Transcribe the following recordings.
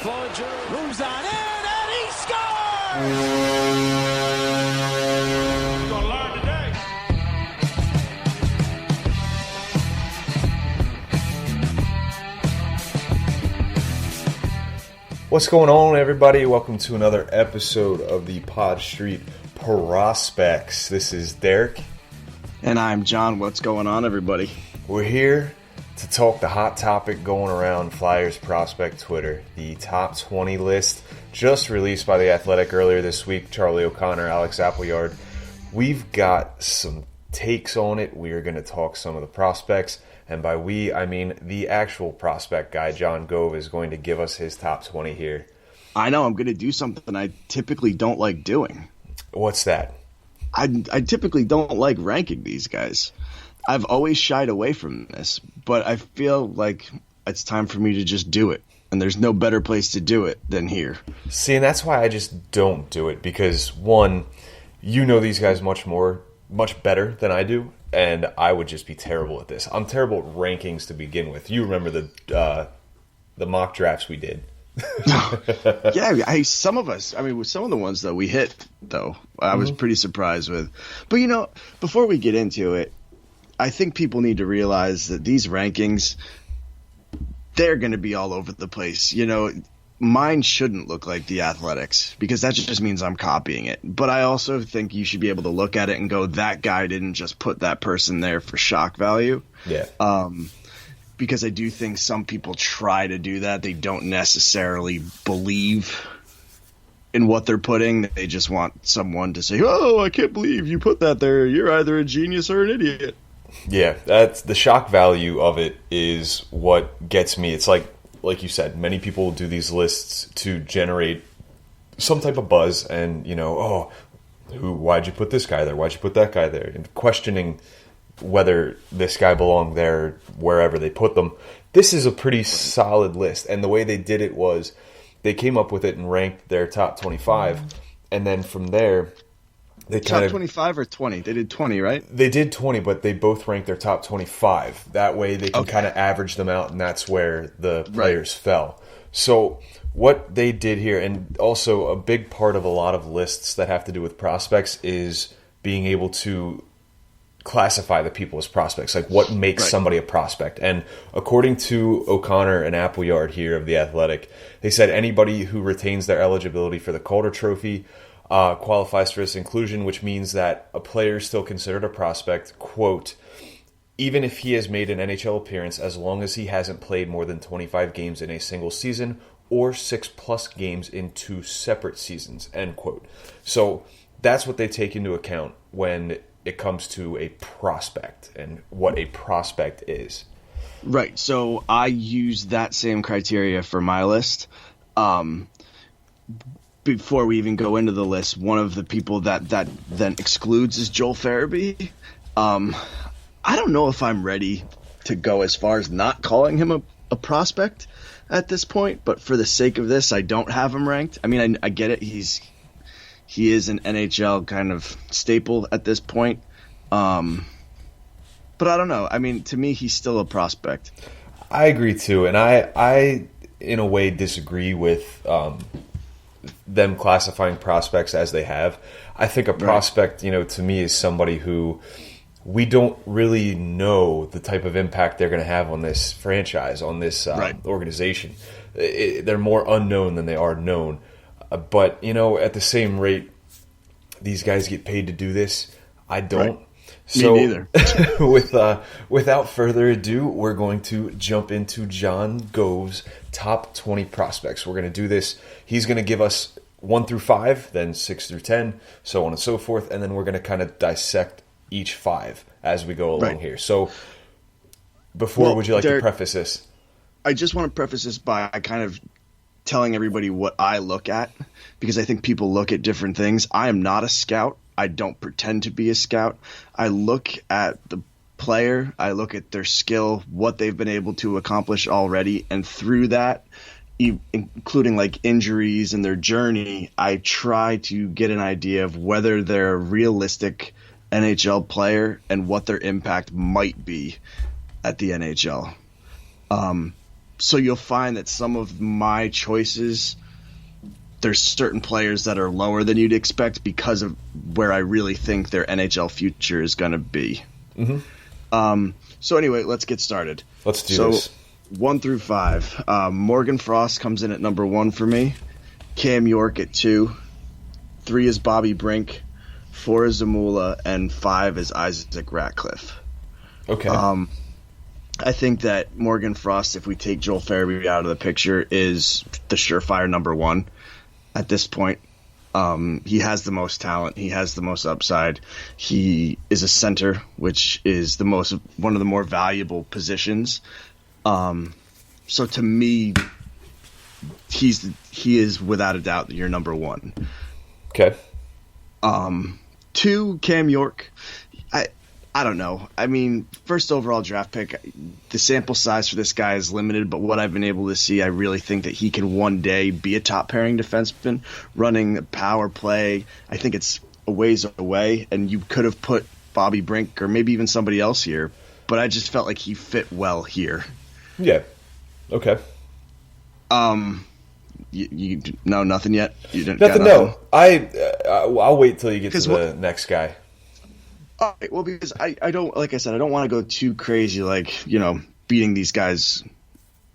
Moves on in, and he scores! You're gonna learn today. What's going on, everybody? Welcome to another episode of the Pod Street Prospects. This is Derek. And I'm John. What's going on, everybody? We're here to talk the hot topic going around Flyers prospect Twitter. The top 20 list just released by The Athletic earlier this week. Charlie O'Connor, Alex Appleyard. We've got some takes on it. We are going to talk some of the prospects. And by we, I mean the actual prospect guy, John Gove, is going to give us his top 20 here. I know. I'm going to do something I typically don't like doing. What's that? I typically don't like ranking these guys. I've always shied away from this, but I feel like it's time for me to just do it. And there's no better place to do it than here. See, and that's why I just don't do it. Because, one, you know these guys much better than I do. And I would just be terrible at this. I'm terrible at rankings to begin with. You remember the mock drafts we did. Yeah, some of us. I mean, with some of the ones that we hit, though, I was pretty surprised with. But, you know, before we get into it, I think people need to realize that these rankings, they're going to be all over the place. You know, mine shouldn't look like The Athletics because that just means I'm copying it. But I also think you should be able to look at it and go, that guy didn't just put that person there for shock value. Yeah. Because I do think some people try to do that. They don't necessarily believe in what they're putting. They just want someone to say, oh, I can't believe you put that there. You're either a genius or an idiot. Yeah, that's the shock value of it is what gets me. It's like you said, many people do these lists to generate some type of buzz and, you know, why'd you put this guy there? Why'd you put that guy there? And questioning whether this guy belonged there wherever they put them. This is a pretty solid list. And the way they did it was they came up with it and ranked their top 25. And then from there, they top 25 or 20? They did 20, right? They did 20, but they both ranked their top 25. That way they can kind of average them out, and that's where the players fell. So what they did here, and also a big part of a lot of lists that have to do with prospects, is being able to classify the people as prospects, like what makes somebody a prospect. And according to O'Connor and Appleyard here of The Athletic, they said anybody who retains their eligibility for the Calder Trophy qualifies for this inclusion, which means that a player is still considered a prospect, quote, even if he has made an NHL appearance as long as he hasn't played more than 25 games in a single season or 6+ games in 2 separate seasons, end quote. So that's what they take into account when it comes to a prospect and what a prospect is. Right. So I use that same criteria for my list. Before we even go into the list, one of the people that then excludes is Joel Farabee. I don't know if I'm ready to go as far as not calling him a prospect at this point, but for the sake of this, I don't have him ranked. I mean, I get it. He is an NHL kind of staple at this point. But I don't know. I mean, to me, he's still a prospect. I agree, too. And I in a way, disagree with them classifying prospects as they have. I think a prospect, to me, is somebody who we don't really know the type of impact they're going to have on this franchise, on this organization. They're more unknown than they are known. But, at the same rate, these guys get paid to do this. I don't. Right. So, me neither. Without further ado, we're going to jump into John Gove's top 20 prospects. We're going to do this. He's going to give us 1 through 5, then 6 through 10, so on and so forth, and then we're going to kind of dissect each 5 as we go along here. So, would you like to preface this? I just want to preface this by kind of telling everybody what I look at, because I think people look at different things. I am not a scout. I don't pretend to be a scout. I look at the player, I look at their skill, what they've been able to accomplish already, and through that, including like injuries and their journey, I try to get an idea of whether they're a realistic NHL player and what their impact might be at the NHL. So you'll find that some of my choices, there's certain players that are lower than you'd expect because of where I really think their NHL future is going to be. So anyway, let's get started. Let's do this. 1 through 5. Morgan Frost comes in at number 1 for me. Cam York at 2. 3 is Bobby Brink. 4 is Zamula. And 5 is Isaac Ratcliffe. Okay. I think that Morgan Frost, if we take Joel Farabee out of the picture, is the surefire number 1 at this point. He has the most talent. He has the most upside. He is a center, which is one of the more valuable positions. So to me, he is without a doubt your number 1. Okay. 2, Cam York. I don't know. I mean, first overall draft pick, the sample size for this guy is limited, but what I've been able to see, I really think that he can one day be a top pairing defenseman running the power play. I think it's a ways away, and you could have put Bobby Brink or maybe even somebody else here, but I just felt like he fit well here. Yeah. Okay. You no, nothing yet? You didn't Nothing, got nothing? no. I'll wait till you get to the next guy. All right, well, because I don't, like I said, I don't want to go too crazy, like, beating these guys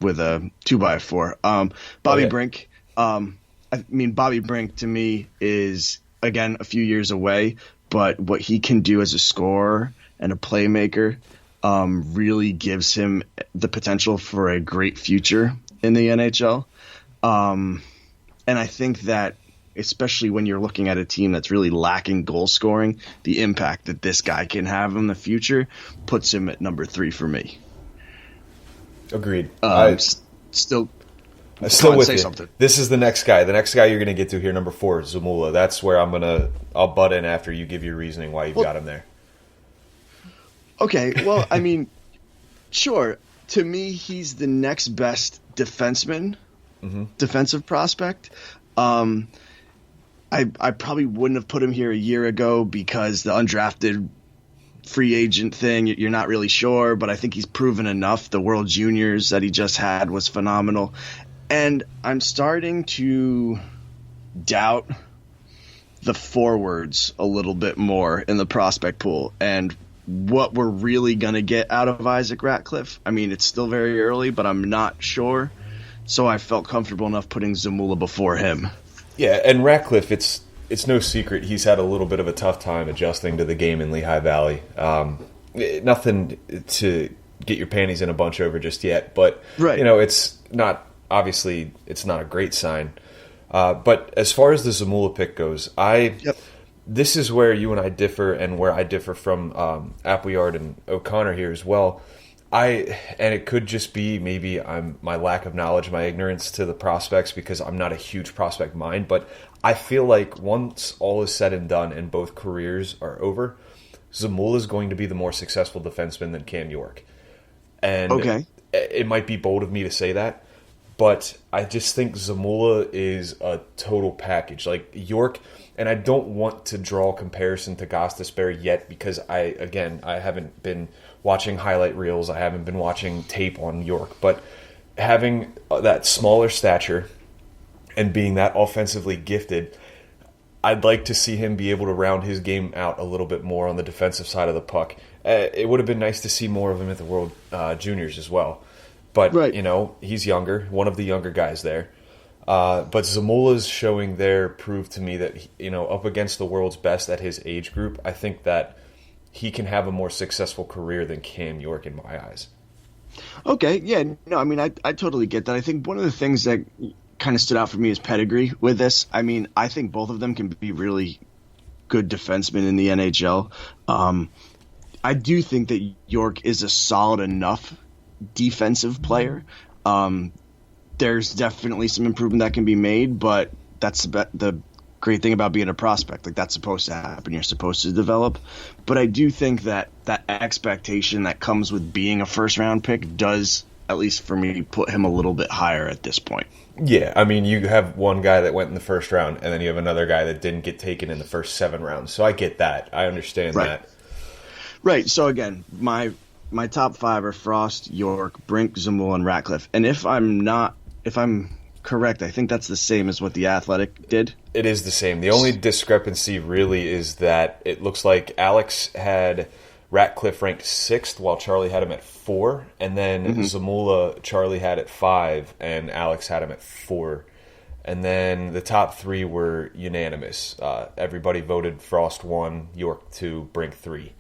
with a 2x4. Bobby Brink, Bobby Brink to me is, again, a few years away, but what he can do as a scorer and a playmaker really gives him the potential for a great future in the NHL. And I think that, especially when you're looking at a team that's really lacking goal scoring, the impact that this guy can have in the future puts him at number 3 for me. Agreed. Still with you. Something. This is the next guy. The next guy you're going to get to here, number 4, is Zamula. That's where I'll butt in after you give your reasoning why you've got him there. Okay, well, I mean, sure. To me, he's the next best defenseman, defensive prospect. I probably wouldn't have put him here a year ago because the undrafted free agent thing, you're not really sure, but I think he's proven enough. The World Juniors that he just had was phenomenal. And I'm starting to doubt the forwards a little bit more in the prospect pool and what we're really going to get out of Isaac Ratcliffe. I mean, it's still very early, but I'm not sure. So I felt comfortable enough putting Zamula before him. Yeah, and Ratcliffe, it's no secret he's had a little bit of a tough time adjusting to the game in Lehigh Valley. Nothing to get your panties in a bunch over just yet, but it's not it's not a great sign. But as far as the Zamula pick goes, this is where you and I differ, and where I differ from Appleyard and O'Connor here as well. And it could just be maybe my lack of knowledge, my ignorance to the prospects, because I'm not a huge prospect mind, but I feel like once all is said and done and both careers are over, Zamula is going to be the more successful defenseman than Cam York. And it might be bold of me to say that, but I just think Zamula is a total package. Like York, and I don't want to draw a comparison to Gostisbehere yet because I haven't been watching highlight reels. I haven't been watching tape on York. But having that smaller stature and being that offensively gifted, I'd like to see him be able to round his game out a little bit more on the defensive side of the puck. It would have been nice to see more of him at the World Juniors as well. But, he's younger, one of the younger guys there. But Zamula's showing there proved to me that, up against the world's best at his age group, I think that he can have a more successful career than Cam York in my eyes. Okay, yeah, no, I mean, I totally get that. I think one of the things that kind of stood out for me is pedigree with this. I mean, I think both of them can be really good defensemen in the NHL. I do think that York is a solid enough defensive player. There's definitely some improvement that can be made, but that's the great thing about being a prospect. Like, that's supposed to happen. You're supposed to develop. But I do think that that expectation that comes with being a first-round pick does, at least for me, put him a little bit higher at this point. Yeah, I mean, you have one guy that went in the first round, and then you have another guy that didn't get taken in the first 7 rounds. So I get that. I understand that. Right. So, again, my my top 5 are Frost, York, Brink, Zamul, and Ratcliffe. And if I'm correct, I think that's the same as what the Athletic did. It is the same. The only discrepancy really is that it looks like Alex had Ratcliffe ranked 6th while Charlie had him at 4, and then Zamula Charlie had at 5 and Alex had him at 4. And then the top 3 were unanimous. Everybody voted Frost 1, York 2, Brink 3.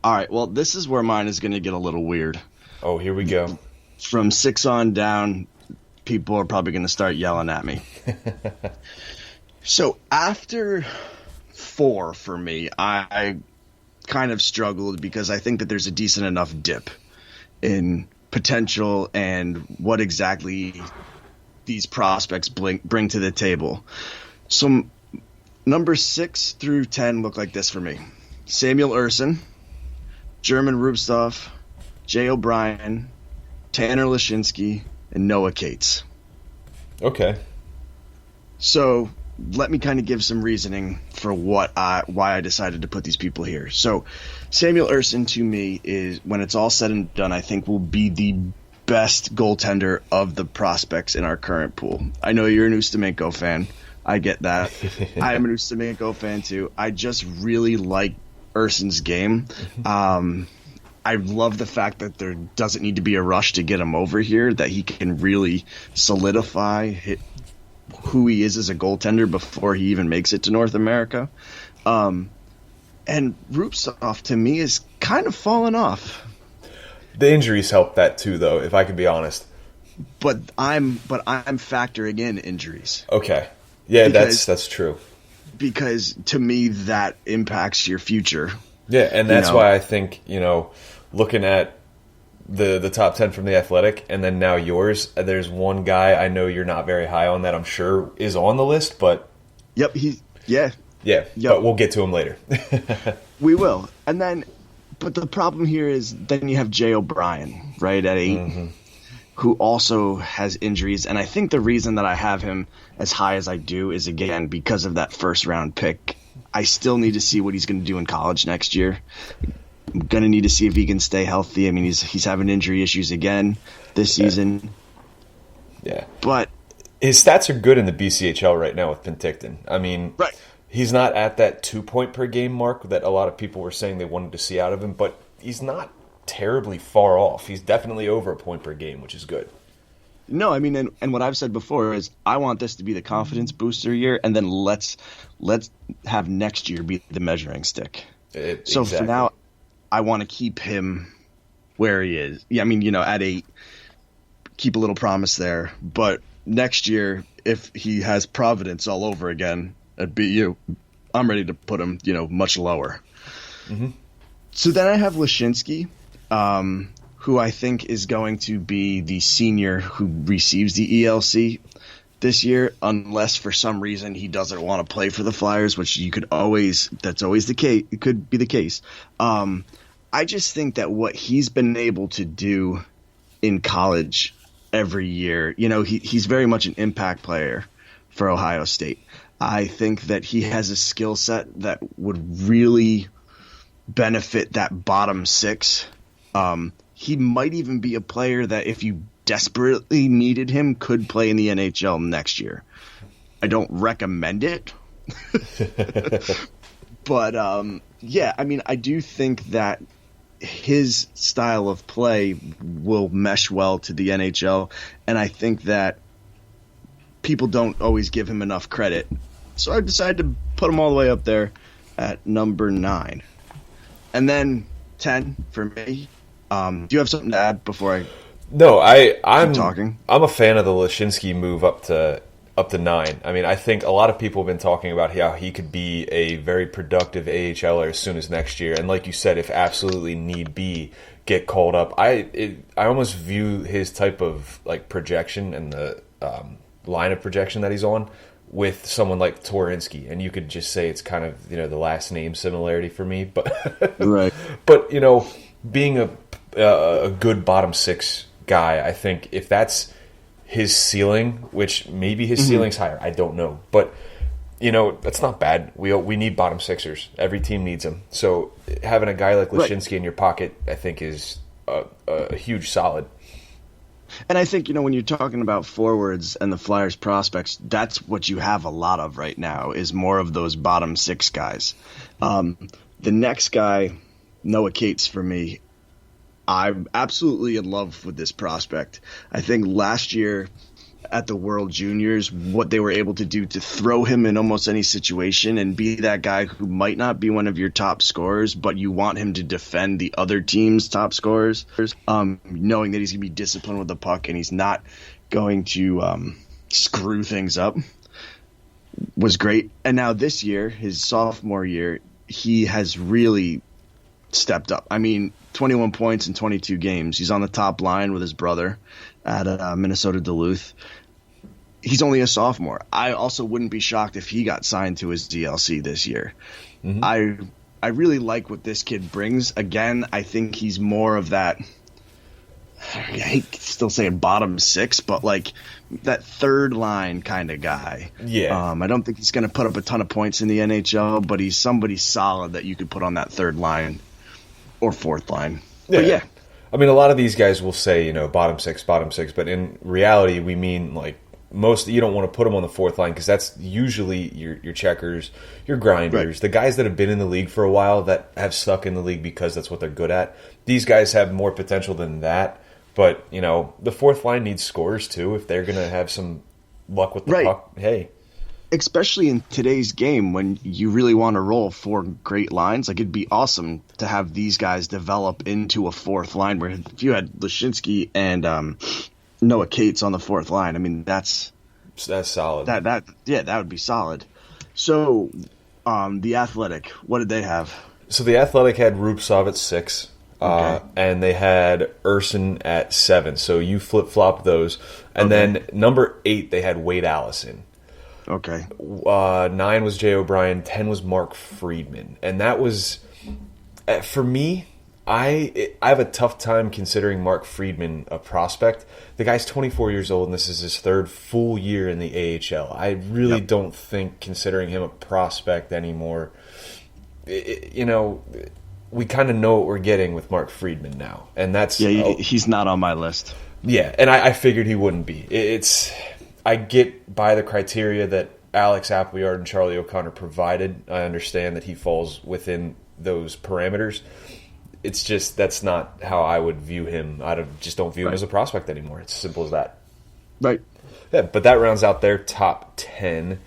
All right, well, this is where mine is going to get a little weird. Oh, here we go. From 6 on down, people are probably going to start yelling at me. So after 4 for me, I kind of struggled because I think that there's a decent enough dip in potential and what exactly these prospects bring to the table. So number 6 through 10 look like this for me. Samuel Urson, German Rubstoff, Jay O'Brien, Tanner Lashinsky, and Noah Cates. Okay. So let me kind of give some reasoning for why I decided to put these people here. So Samuel Urson, to me, is, when it's all said and done, I think will be the best goaltender of the prospects in our current pool. I know you're an Ustimenko fan. I get that. I am an Ustimenko fan too. I just really like Urson's game. I love the fact that there doesn't need to be a rush to get him over here, that he can really solidify who he is as a goaltender before he even makes it to North America. And Rubtsov, to me, is kind of fallen off. The injuries help that too, though, if I can be honest. But I'm factoring in injuries. Okay. Yeah, that's true. Because to me, that impacts your future. Yeah, and that's why I think, looking at the top 10 from the Athletic and then now yours, there's one guy I know you're not very high on that I'm sure is on the list, but... Yep, Yeah, but we'll get to him later. We will. And then, but the problem here is then you have Jay O'Brien, right, at 8, who also has injuries. And I think the reason that I have him as high as I do is, again, because of that first-round pick. I still need to see what he's going to do in college next year. I'm going to need to see if he can stay healthy. I mean, he's having injury issues again this season. Yeah. But his stats are good in the BCHL right now with Penticton. I mean, right. He's not at that 2-point-per-game mark that a lot of people were saying they wanted to see out of him, but he's not terribly far off. He's definitely over a point per game, which is good. No, I mean, and what I've said before is I want this to be the confidence booster year, and then let's have next year be the measuring stick. So for now, I want to keep him where he is. Yeah, I mean, at 8, keep a little promise there. But next year, if he has Providence all over again at BU, I'm ready to put him, much lower. Mm-hmm. So then I have Lashinsky, who I think is going to be the senior who receives the ELC this year, unless for some reason he doesn't want to play for the Flyers, which that's always the case. It could be the case. I just think that what he's been able to do in college every year, he's very much an impact player for Ohio State. I think that he has a skill set that would really benefit that bottom 6. He might even be a player that, if you desperately needed him, could play in the NHL next year. I don't recommend it. But, yeah, I mean, I do think that his style of play will mesh well to the NHL, and I think that people don't always give him enough credit. So I decided to put him all the way up there at number 9. And then 10 for me. Do you have something to add before I? No, I'm talking. I'm a fan of the Lashinsky move up to 9. I mean, I think a lot of people have been talking about how he could be a very productive AHLer as soon as next year, and like you said, if absolutely need be, get called up. I almost view his type of projection and the line of projection that he's on with someone like Torinsky, and you could just say it's kind of the last name similarity for me, but right. But being a good bottom 6 guy, I think if that's his ceiling, which maybe his ceiling's higher, I don't know, but That's not bad. We need bottom sixers. Every team needs them. So having a guy like Lashinsky in your pocket, I think, is a huge solid. And I think, when you're talking about forwards and the Flyers prospects, that's what you have a lot of right now is more of those bottom six guys. The next guy, Noah Cates, for me, I'm absolutely in love with this prospect. I think last year at the World Juniors, what they were able to do to throw him in almost any situation and be that guy who might not be one of your top scorers, but you want him to defend the other team's top scorers, knowing that he's going to be disciplined with the puck and he's not going to screw things up, was great. And now this year, his sophomore year, he has really stepped up. 21 points in 22 games. He's on the top line with his brother at Minnesota Duluth. He's only a sophomore. I also wouldn't be shocked if he got signed to his DLC this year. Mm-hmm. I really like what this kid brings. Again, I think he's more of that, I hate still saying bottom six, but like that third line kind of guy. Yeah. I don't think he's going to put up a ton of points in the NHL, but he's somebody solid that you could put on that third line or fourth line. Yeah. But yeah. A lot of these guys will say, bottom six, but in reality, we mean like you don't want to put them on the fourth line because that's usually your checkers, your grinders, right. The guys that have been in the league for a while that have stuck in the league because that's what they're good at. These guys have more potential than that, but the fourth line needs scorers too if they're going to have some luck with the puck. Hey. Especially in today's game when you really want to roll four great lines, like it'd be awesome to have these guys develop into a fourth line where if you had Lashinsky and Noah Cates on the fourth line, that's solid. That would be solid. So the Athletic, what did they have? So the Athletic had Rupsov at 6. And they had Urson at 7. So you flip-flop those. And then number 8, they had Wade Allison. Okay. 9 was Jay O'Brien. 10 was Mark Friedman. And that was, for me, I have a tough time considering Mark Friedman a prospect. The guy's 24 years old, and this is his third full year in the AHL. I really don't think considering him a prospect anymore. We kind of know what we're getting with Mark Friedman now. And that's... Yeah, he's not on my list. Yeah, and I figured he wouldn't be. I get by the criteria that Alex Appleyard and Charlie O'Connor provided. I understand that he falls within those parameters. It's just that's not how I would view him. Just don't view him as a prospect anymore. It's as simple as that. Right. Yeah, but that rounds out their top 10.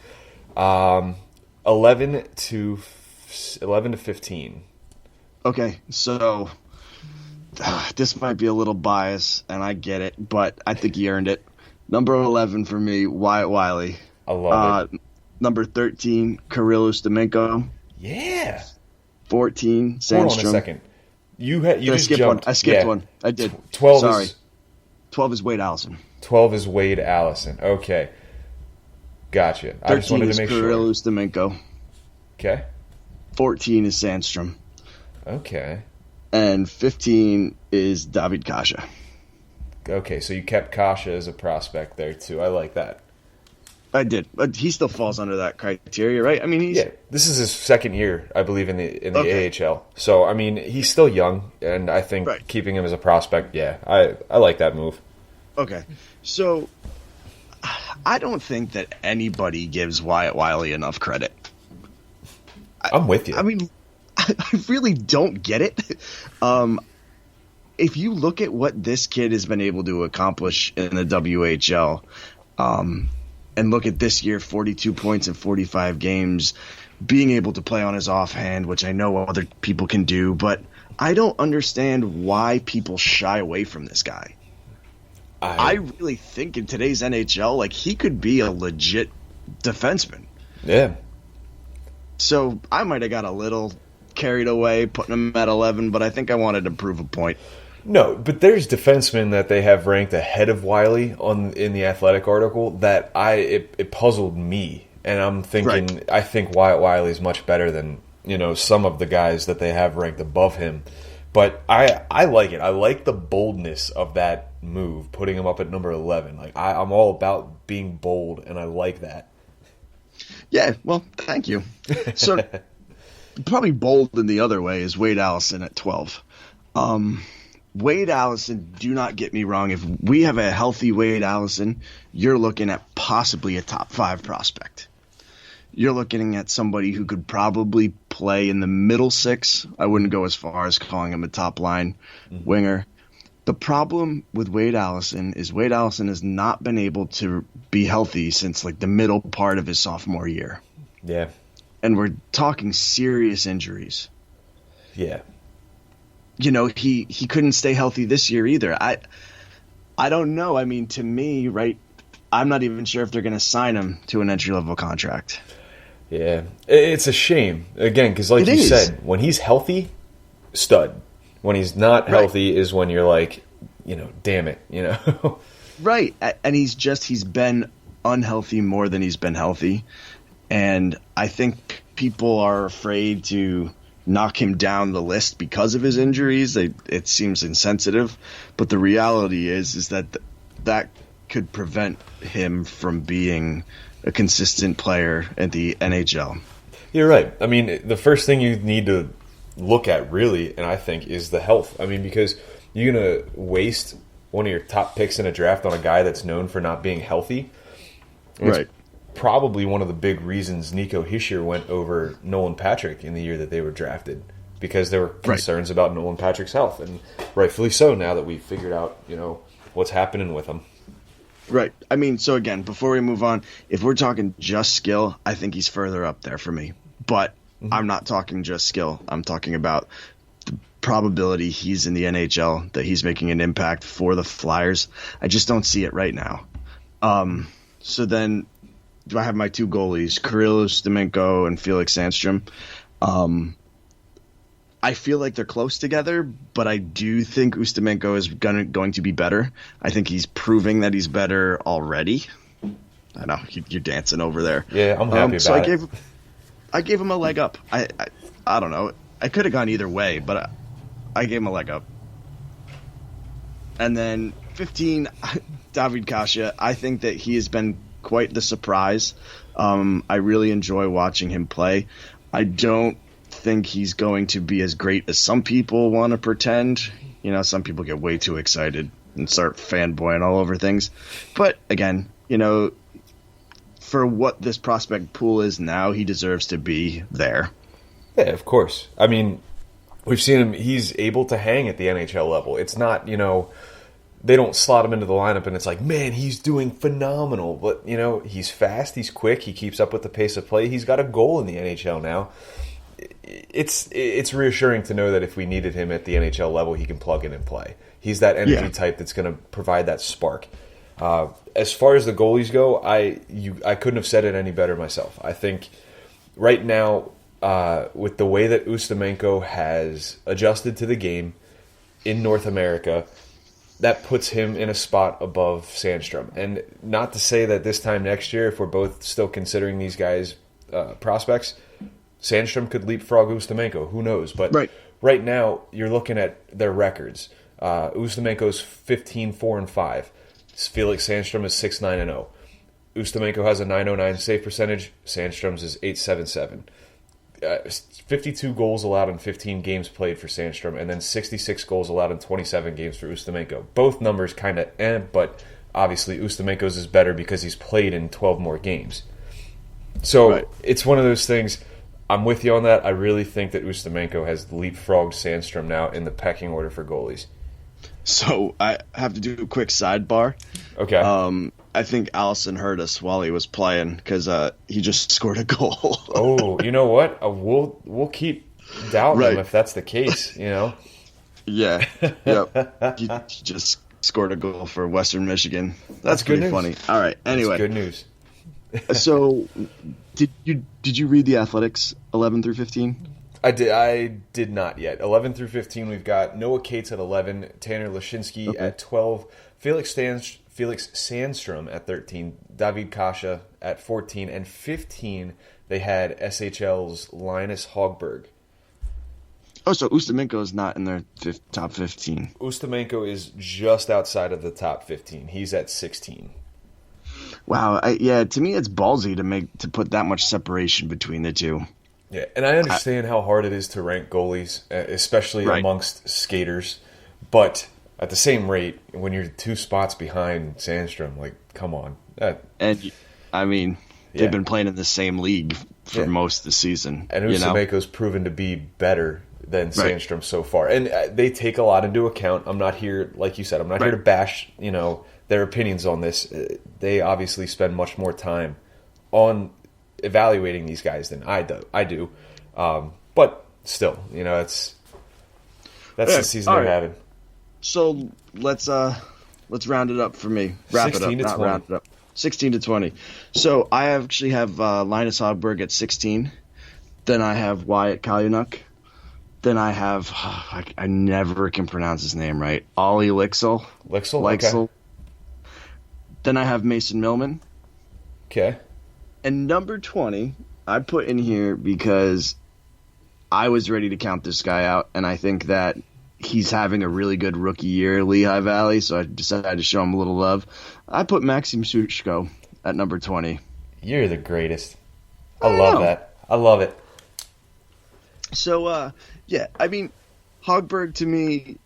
11 to 15. Okay, so this might be a little biased, and I get it, but I think he earned it. Number 11 for me, Wyatt Wiley. I love it. Number 13, Kirill Ustimenko. Yeah. 14, Sandstrom. Hold on a second. You just jumped. I skipped one. I did. 12 Sorry. 12 is Wade Allison. 12 is Wade Allison. Okay. Gotcha. I just wanted to make sure. 13 is Kirill Ustimenko. Okay. 14 is Sandstrom. Okay. And 15 is David Kasha. Okay, so you kept Kasha as a prospect there too. I like that. I did, but he still falls under that criteria, right? This is his second year, I believe, in the AHL. So he's still young, and I think keeping him as a prospect, I like that move. Okay, so I don't think that anybody gives Wyatt Wiley enough credit. I'm with you. I really don't get it. If you look at what this kid has been able to accomplish in the WHL, and look at this year, 42 points in 45 games, being able to play on his offhand, which I know other people can do, but I don't understand why people shy away from this guy. I really think in today's NHL, he could be a legit defenseman. Yeah. So I might have got a little carried away putting him at 11, but I think I wanted to prove a point. No, but there's defensemen that they have ranked ahead of Wiley in the Athletic article that it puzzled me, and I'm thinking I think Wyatt Wiley is much better than some of the guys that they have ranked above him. But I like it. I like the boldness of that move, putting him up at number 11. I'm all about being bold, and I like that. Yeah, well, thank you. So probably bold in the other way is Wade Allison at 12. Wade Allison, do not get me wrong. If we have a healthy Wade Allison, you're looking at possibly a top 5 prospect. You're looking at somebody who could probably play in the middle 6. I wouldn't go as far as calling him a top line winger. The problem with Wade Allison is Wade Allison has not been able to be healthy since like the middle part of his sophomore year. Yeah. And we're talking serious injuries. Yeah. You know, he couldn't stay healthy this year either. I don't know. I mean, to me, right, I'm not even sure if they're going to sign him to an entry-level contract. Yeah. It's a shame, again, because like you said, when he's healthy, stud. When he's not healthy is when you're like, damn it, Right. And he's been unhealthy more than he's been healthy. And I think people are afraid to knock him down the list because of his injuries. It seems insensitive. But the reality is that could prevent him from being a consistent player at the NHL. You're right. I mean, the first thing you need to look at really, and I think, is the health. I mean, because you're going to waste one of your top picks in a draft on a guy that's known for not being healthy. Right. Probably one of the big reasons Nico Hischier went over Nolan Patrick in the year that they were drafted, because there were concerns about Nolan Patrick's health, and rightfully so now that we've figured out, what's happening with him. Right. I mean, so again, before we move on, if we're talking just skill, I think he's further up there for me. But I'm not talking just skill. I'm talking about the probability he's in the NHL, that he's making an impact for the Flyers. I just don't see it right now. So then I have my 2 goalies, Kirill Ustimenko and Felix Sandstrom. I feel like they're close together, but I do think Ustimenko is going to be better. I think he's proving that he's better already. I know you're dancing over there. Yeah, I'm happy about so it. I gave him a leg up. I don't know. I could have gone either way, but I gave him a leg up. And then 15, David Kasha. I think that he has been quite the surprise. I really enjoy watching him play. I don't think he's going to be as great as some people want to pretend. Some people get way too excited and start fanboying all over things. But again, for what this prospect pool is now, he deserves to be there. Yeah, of course. I mean, we've seen him. He's able to hang at the NHL level. It's not, they don't slot him into the lineup and it's like, man, he's doing phenomenal. But, he's fast, he's quick, he keeps up with the pace of play. He's got a goal in the NHL now. It's reassuring to know that if we needed him at the NHL level, he can plug in and play. He's that energy type that's going to provide that spark. As far as the goalies go, I couldn't have said it any better myself. I think right now, with the way that Ustimenko has adjusted to the game in North America, that puts him in a spot above Sandstrom. And not to say that this time next year, if we're both still considering these guys prospects, Sandstrom could leapfrog Ustimenko. Who knows? But right now, you're looking at their records. Ustimenko's 15-4-5. Felix Sandstrom is 6-9-0. Ustimenko has a .909 save percentage. Sandstrom's is .877. 52 goals allowed in 15 games played for Sandstrom, and then 66 goals allowed in 27 games for Ustimenko. Both numbers kind of but obviously Ustimenko's is better because he's played in 12 more games. So it's one of those things. I'm with you on that. I really think that Ustimenko has leapfrogged Sandstrom now in the pecking order for goalies. So I have to do a quick sidebar. Okay. I think Allison heard us while he was playing because he just scored a goal. Oh, you know what? We'll keep doubting him if that's the case. Yeah. Yep. He just scored a goal for Western Michigan. That's good pretty news. funny. All right. Anyway, that's good news. So, did you read the Athletics 11 through 15? I did not yet. 11 through 15, we've got Noah Cates at 11, Tanner Lashinsky at 12, Felix Sandstrom at 13, David Kasha at 14, and 15, they had SHL's Linus Hogberg. Oh, so Ustimenko is not in their top 15. Ustimenko is just outside of the top 15. He's at 16. Wow. Yeah, to me, it's ballsy to put that much separation between the two. Yeah, and I understand how hard it is to rank goalies, especially Right. amongst skaters. But at the same rate, when you're 2 spots behind Sandstrom, like, come on. And I mean, Yeah. they've been playing in the same league for Yeah. most of the season. And you know? Usameko's proven to be better than Right. Sandstrom so far. And they take a lot into account. I'm not here, like you said, I'm not here to bash, their opinions on this. They obviously spend much more time on evaluating these guys than I do. But still, that's the season they're having. So let's round it up for me. Wrap it up, 16 to not 20. round it up. 16 to 20. So I actually have Linus Hogberg at 16. Then I have Wyatt Kalyunuk. Then I have I never can pronounce his name right. Ollie Lixel. Lixel? Okay. Then I have Mason Millman. Okay. And number 20, I put in here because I was ready to count this guy out, and I think that he's having a really good rookie year at Lehigh Valley, so I decided to show him a little love. I put Maxim Sushko at number 20. You're the greatest. I love that. I love it. So, yeah, I mean, Hogberg to me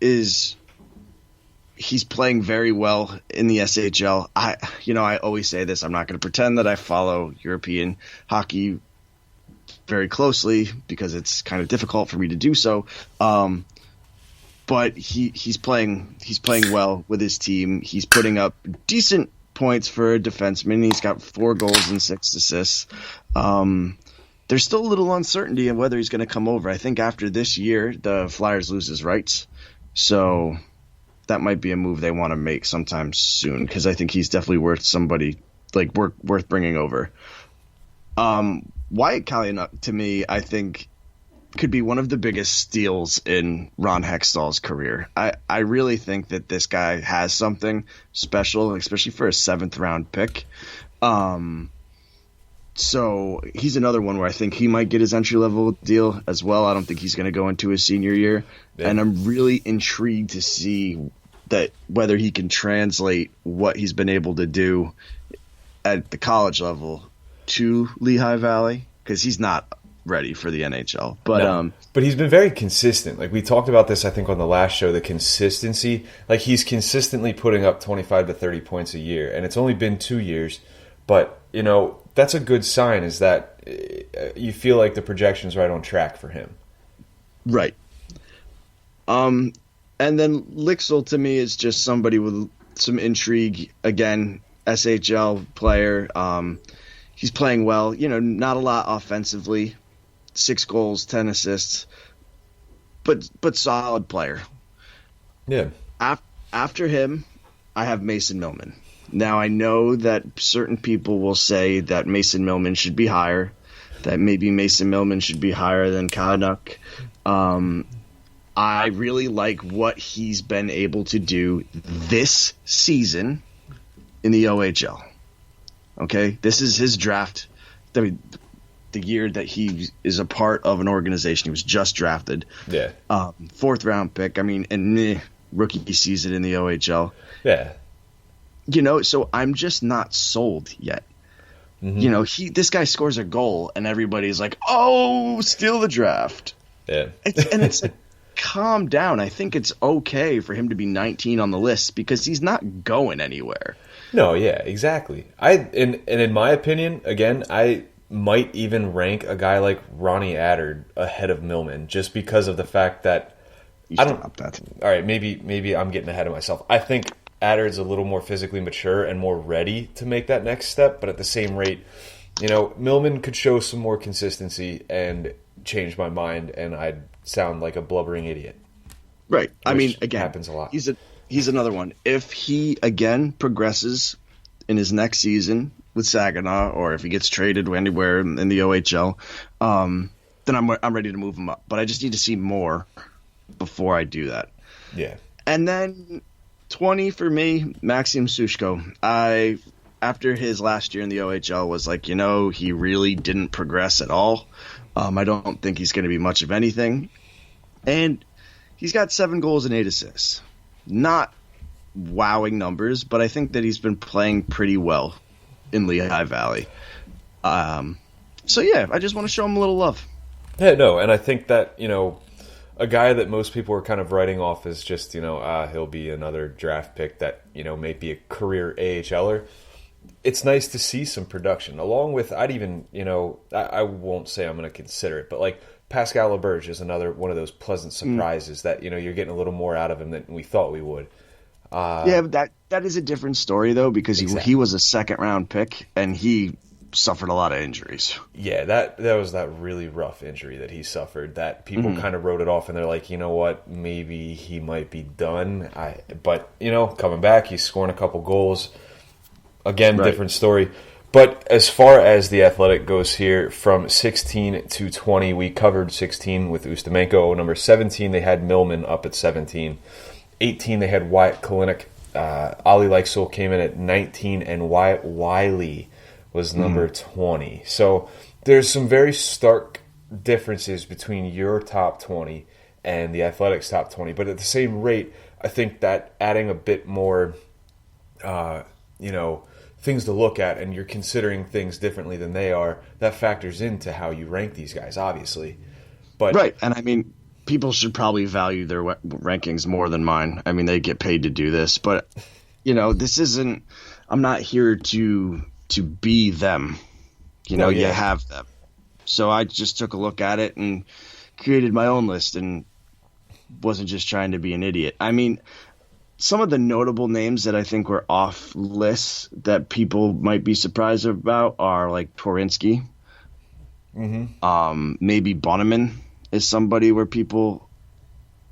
he's playing very well in the SHL. I always say this. I'm not going to pretend that I follow European hockey very closely because it's kind of difficult for me to do so. But he's playing well with his team. He's putting up decent points for a defenseman. He's got 4 goals and 6 assists. There's still a little uncertainty in whether he's going to come over. I think after this year, the Flyers lose his rights. So that might be a move they want to make sometime soon because I think he's definitely worth somebody worth bringing over. Wyatt Kalyunuk, to me, I think could be one of the biggest steals in Ron Hextall's career. I really think that this guy has something special, especially for a 7th-round pick. So he's another one where I think he might get his entry-level deal as well. I don't think he's going to go into his senior year. Yeah. And I'm really intrigued to see that whether he can translate what he's been able to do at the college level to Lehigh Valley, because he's not ready for the NHL. But he's been very consistent. Like we talked about this, I think, on the last show, the consistency. Like he's consistently putting up 25 to 30 points a year, and it's only been 2 years. But, that's a good sign is that you feel like the projection's right on track for him. Right. And then Lixel, to me, is just somebody with some intrigue. Again, SHL player. He's playing well. Not a lot offensively. 6 goals, 10 assists. But solid player. Yeah. After him, I have Mason Millman. Now, I know that certain people will say that Mason Millman should be higher, that maybe Mason Millman should be higher than Kalyunuk. I really like what he's been able to do this season in the OHL. Okay? This is his draft, the year that he is a part of an organization. He was just drafted. Yeah. 4th-round pick. And rookie season in the OHL. Yeah. So I'm just not sold yet. Mm-hmm. This guy scores a goal and everybody's like, "Oh, steal the draft." Yeah. It's like, calm down. I think it's okay for him to be 19 on the list because he's not going anywhere. No, yeah, exactly. In my opinion, again, I might even rank a guy like Ronnie Attard ahead of Millman just because of the fact that I don't. All right, maybe I'm getting ahead of myself. I think Attard's a little more physically mature and more ready to make that next step, but at the same rate, Millman could show some more consistency and change my mind, and I'd sound like a blubbering idiot. Right. Again, happens a lot. He's another one. If he again progresses in his next season with Saginaw, or if he gets traded anywhere in the OHL, then I'm ready to move him up. But I just need to see more before I do that. Yeah. And then 20 for me, Maxim Sushko. After his last year in the OHL was like, he really didn't progress at all. I don't think he's going to be much of anything. And he's got 7 goals and 8 assists. Not wowing numbers, but I think that he's been playing pretty well in Lehigh Valley. So yeah, I just want to show him a little love. Yeah, no, and I think that, a guy that most people are kind of writing off as just, he'll be another draft pick that, may be a career AHLer. It's nice to see some production, along with, I'd even, I won't say I'm going to consider it, but like Pascal Laberge is another one of those pleasant surprises that, you're getting a little more out of him than we thought we would. Yeah, but that is a different story, though, because he was a second-round pick, and he suffered a lot of injuries. Yeah, that was that really rough injury that he suffered that people kind of wrote it off, and they're like, you know what, maybe he might be done. But coming back, he's scoring a couple goals. Again, different story. But as far as the Athletic goes here, from 16 to 20, we covered 16 with Ustimenko. Number 17, they had Millman up at 17. 18, they had Wyatt Kalinick. Ali Leixel came in at 19, and Wyatt Wiley was number 20. So there's some very stark differences between your top 20 and the Athletics' top 20. But at the same rate, I think that adding a bit more, things to look at, and you're considering things differently than they are, that factors into how you rank these guys, obviously. But right, and I mean, people should probably value their rankings more than mine. I mean, they get paid to do this, but this isn't. I'm not here to be them. You have them. So I just took a look at it and created my own list, and wasn't just trying to be an idiot. I mean, some of the notable names that I think were off lists that people might be surprised about are like Torinsky. Maybe Bonneman is somebody where people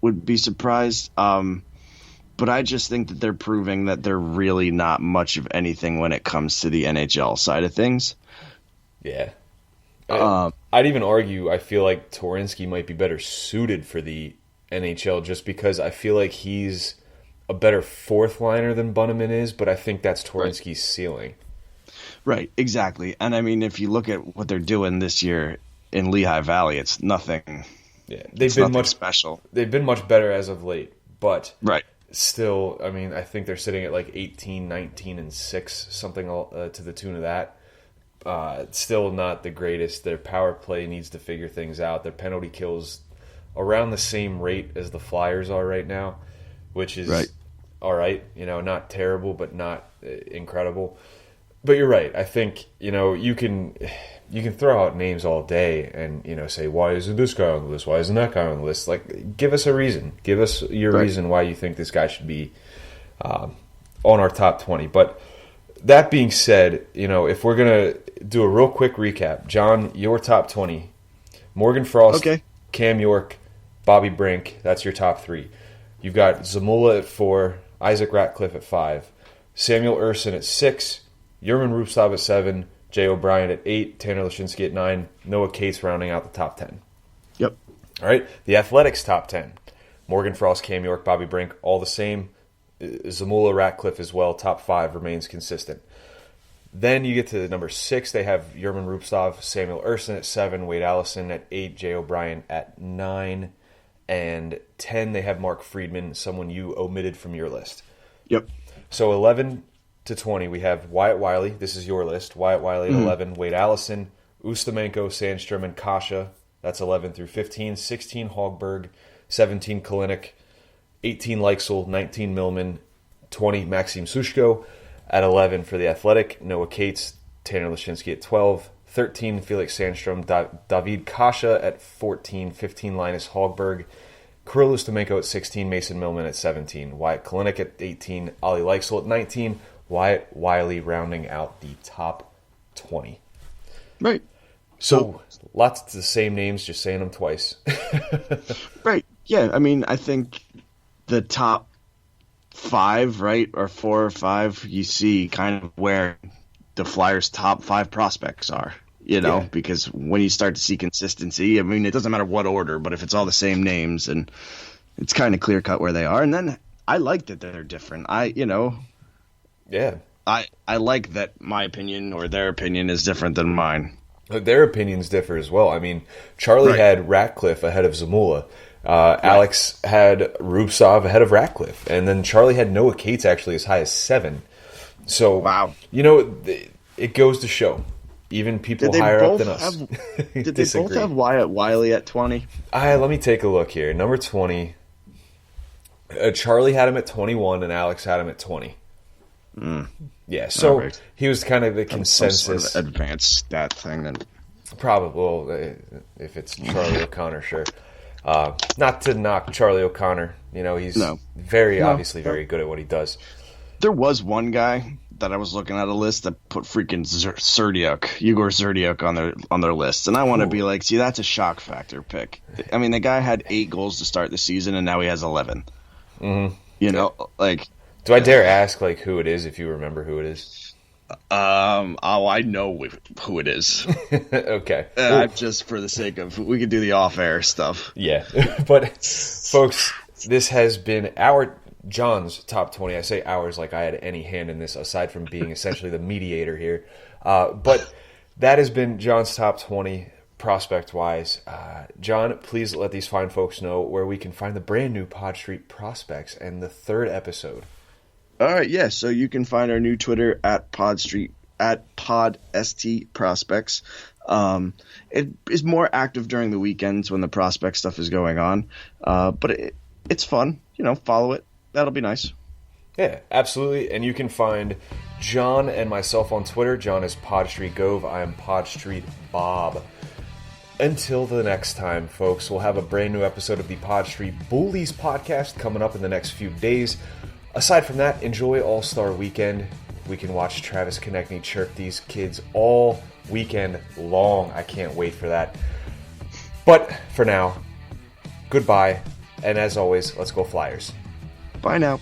would be surprised. But I just think that they're proving that they're really not much of anything when it comes to the NHL side of things. Yeah. I'd even argue I feel like Torinsky might be better suited for the NHL just because I feel like he's a better fourth liner than Bunneman is, but I think that's Torinsky's ceiling. Right, exactly. And I mean, if you look at what they're doing this year in Lehigh Valley, it's nothing. Yeah, they've been much special. They've been much better as of late, but right. Still, I mean, I think they're sitting at like 18, 19, and 6, something to the tune of that. Still not the greatest. Their power play needs to figure things out. Their penalty kills around the same rate as the Flyers are right now, which is all right. Not terrible, but not incredible. But you're right. I think you can throw out names all day and say, why isn't this guy on the list? Why isn't that guy on the list? Like, give us a reason. Give us your reason why you think this guy should be on our top 20. But that being said, if we're gonna do a real quick recap, John, your top 20: Morgan Frost, Cam York, Bobby Brink. That's your top 3. You've got Zamula at 4, Isaac Ratcliffe at 5, Samuel Urson at 6, Yerman Rupstov at 7, Jay O'Brien at 8, Tanner Lashinsky at 9, Noah Cates rounding out the top 10. Yep. All right, the Athletics top 10. Morgan Frost, Cam York, Bobby Brink, all the same. Zamula, Ratcliffe as well, top 5 remains consistent. Then you get to number 6, they have Yerman Rupstov, Samuel Urson at 7, Wade Allison at 8, Jay O'Brien at 9, and 10 they have Mark Friedman, someone you omitted from your list. Yep. So 11 to 20, we have Wyatt Wiley. This is your list. Wyatt Wiley at 11, Wade Allison, Ustimenko, Sandstrom, and Kasha. That's 11 through 15. 16, Hogberg. 17, Kalinick. 18, Leixel. 19, Millman. 20, Maxim Sushko. At 11 for the Athletic, Noah Cates, Tanner Lashinsky at 12. 13, Felix Sandstrom. David Kasha at 14. 15, Linus Hogberg. Kirill Ustimenko at 16. Mason Millman at 17. Wyatt Kalinick at 18. Ali Leixel at 19. Wyatt Wiley rounding out the top 20. Right. So lots of the same names, just saying them twice. Right. Yeah. I mean, I think the top 5, right, or 4 or 5, you see kind of where the Flyers' top 5 prospects are, because when you start to see consistency, I mean, it doesn't matter what order, but if it's all the same names, and it's kind of clear cut where they are. And then I like that they're different. Yeah. I like that my opinion or their opinion is different than mine. Their opinions differ as well. I mean, Charlie had Ratcliffe ahead of Zamula. Alex had Rupstov ahead of Ratcliffe. And then Charlie had Noah Cates actually as high as 7. So, wow. it goes to show. Even people higher up than us. Did they both have Wyatt Wiley at 20? Let me take a look here. Number 20. Charlie had him at 21 and Alex had him at 20. Yeah, so right. He was kind of the consensus. Some sort of advanced stat thing. Then. Probably, well, if it's Charlie O'Connor, sure. Not to knock Charlie O'Connor. You know, he's obviously very good at what he does. There was one guy that I was looking at a list that put freaking Igor Serdiuk on their list, and I want to be like, see, that's a shock factor pick. I mean, the guy had 8 goals to start the season, and now he has 11. Mm-hmm. You know, like. Do I dare ask like who it is? If you remember who it is. I know who it is. Okay. Just for the sake of, we could do the off-air stuff. Yeah, but folks, this has been John's top 20. I say ours like I had any hand in this, aside from being essentially the mediator here. But that has been John's top 20 prospect-wise. John, please let these fine folks know where we can find the brand new Pod Street Prospects and the 3rd episode. All right, yeah. So you can find our new Twitter at PodSt Prospects. It is more active during the weekends when the prospect stuff is going on, but it's fun. You know, follow it. That'll be nice. Yeah, absolutely. And you can find John and myself on Twitter. John is PodStreetGove. I am PodStreetBob. Until the next time, folks, we'll have a brand new episode of the Pod Street Bullies podcast coming up in the next few days. Aside from that, enjoy All-Star Weekend. We can watch Travis Konechny chirp these kids all weekend long. I can't wait for that. But for now, goodbye. And as always, let's go Flyers. Bye now.